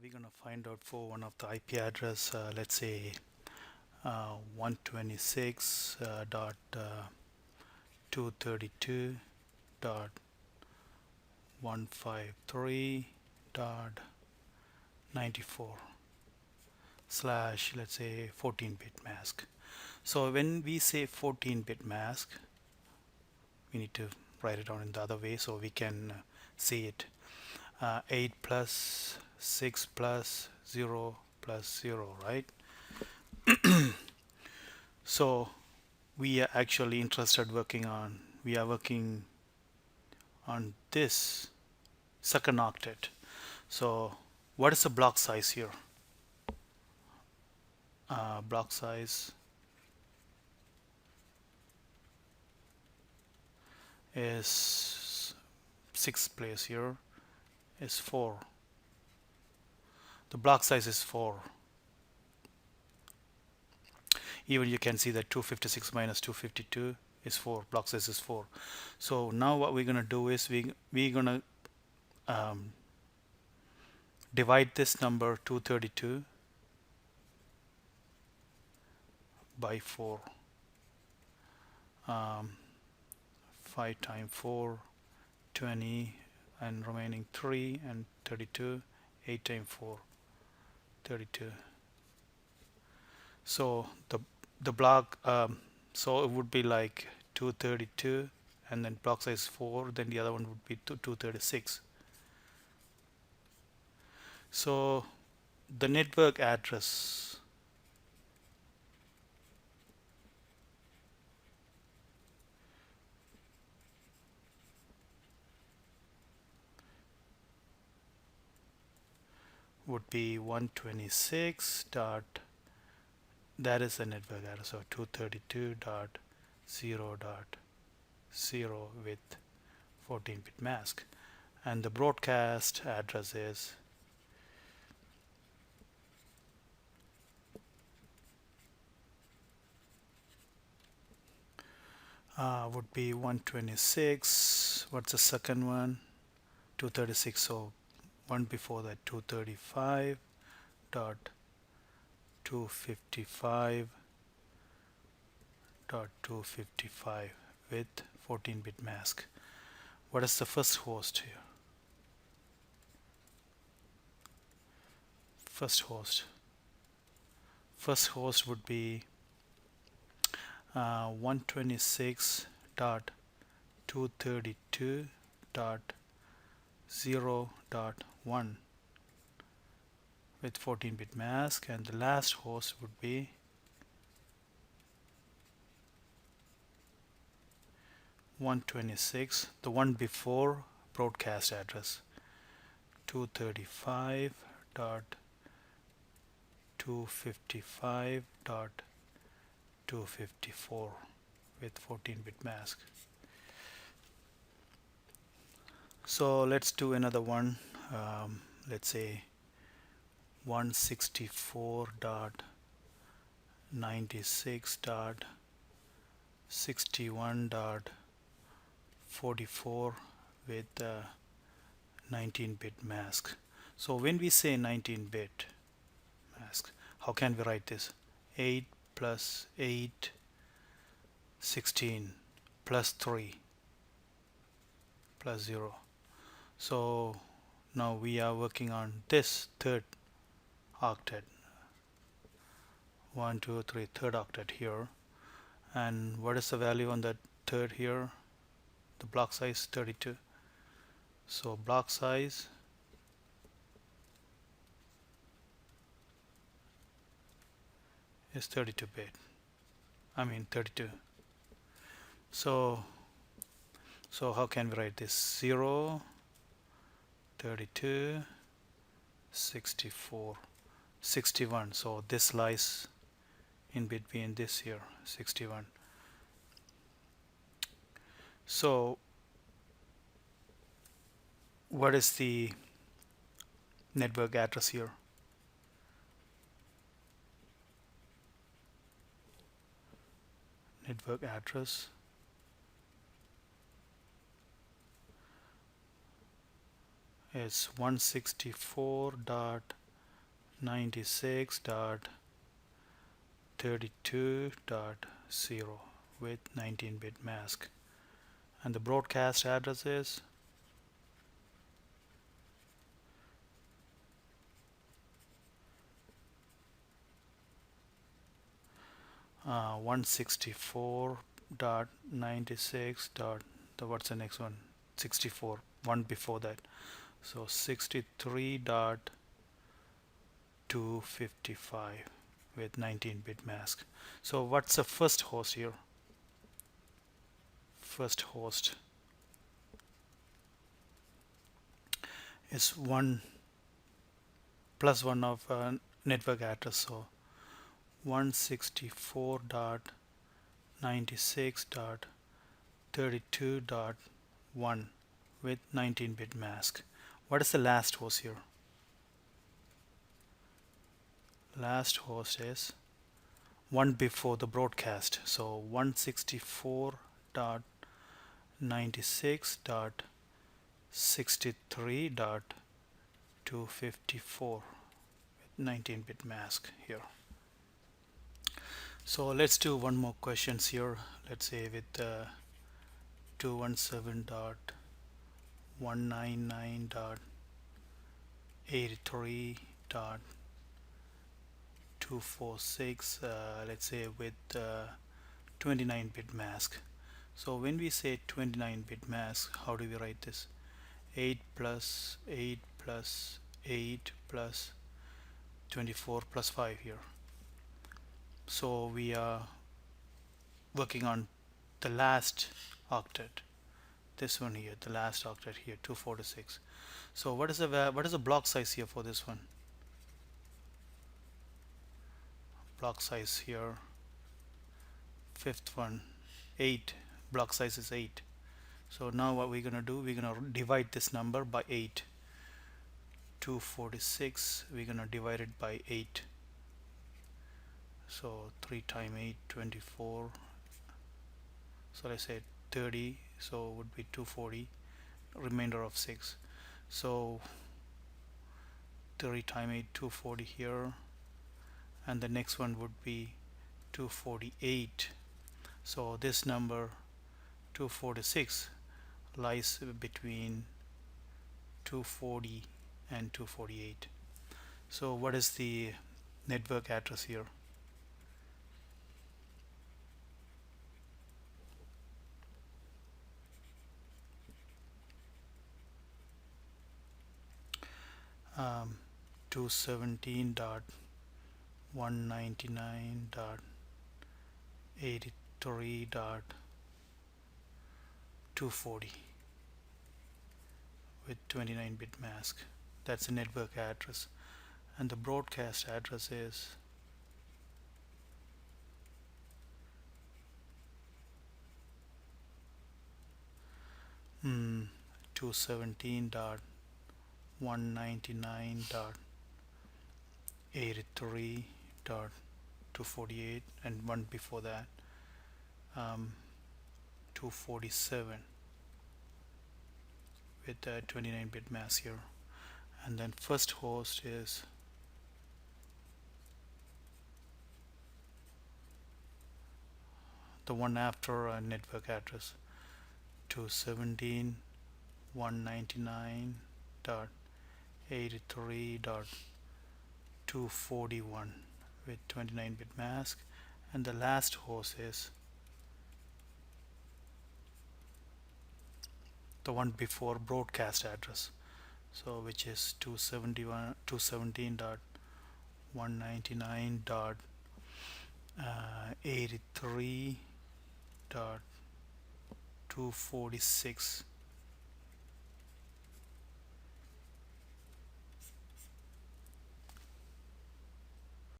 we're gonna find out for one of the IP address, let's say 126 dot 232 dot 153 dot 94 slash, let's say, 14-bit mask. So when we say 14-bit mask, we need to write it down in the other way so we can see it. 8 plus 6 plus 0 plus 0, right? So we are actually interested we are working on this second octet. So what is the block size here? Block size is 6th place here is 4. The block size is 4. Even you can see that 256 minus 252 is 4. Block size is 4. So now what we're gonna do is we're gonna divide this number 232 by 4. 5 times 4, 20, and remaining 3 and 32. 8 times 4, 32. So the block, so it would be like 232, and then block size 4. Then the other one would be 236. So the network address would be 126 dot, that is the network address, so 232.0.0 with 14-bit mask, and the broadcast address is would be 126. What's the second one? 236. So one before that, 235 dot 255 dot 255 with 14-bit mask. What is the first host here? First host would be 126 dot 232 dot 0.1 with 14-bit mask, and the last host would be 126, the one before broadcast address, 235 dot 255 dot 254 with 14-bit mask. So let's do another one. Let's say 164.96.61.44 with 19-bit mask. So when we say 19-bit mask, how can we write this? 8 plus 8, 16 plus 3 plus 0. So now we are working on this third octet. 1, 2, 3, third octet here. And what is the value on that third here? The block size 32. So block size is 32-bit. I mean 32. So how can we write this? 0, 32, 64, 61. So this lies in between this here, 61. So what is the network address here? Network address is 164 dot 96.32.0 with 19-bit mask, and the broadcast address is 164.96. What's the next one? 64, one before that, so 63.255 with 19-bit mask. So what's the first host here? First host is 1 plus 1 of network address, so 164.96.32.1 with 19-bit mask. What is the last host here? Last host is one before the broadcast, so 164.96.63.254 with 19-bit mask here. So let's do one more questions here. Let's say with 217.199.83.246, let's say with 29-bit mask. So when we say 29-bit mask, how do we write this? 8 plus 8 plus 8 plus 24 plus 5 here. So we are working on the last octet, this one here, the last octet here, 246. So what is the block size here for this one? Block size here, fifth one, 8. Block size is 8. So now what we're gonna do, we're gonna divide this number by 8. 246, we're gonna divide it by 8. So 3 times 8, 24. So let's say 30, so it would be 240, remainder of 6. So 30 times 8, 240 here, and the next one would be 248. So this number 246 lies between 240 and 248. So what is the network address here? Um, 217.199.83.240 with 29-bit mask. That's the network address, and the broadcast address is mm, 217.199.83.248, and one before that, 247 with a 29-bit mask here. And then first host is the one after a network address, 217.199.83.241 with 29-bit mask, and the last host is the one before broadcast address, so which is 217.199.83.246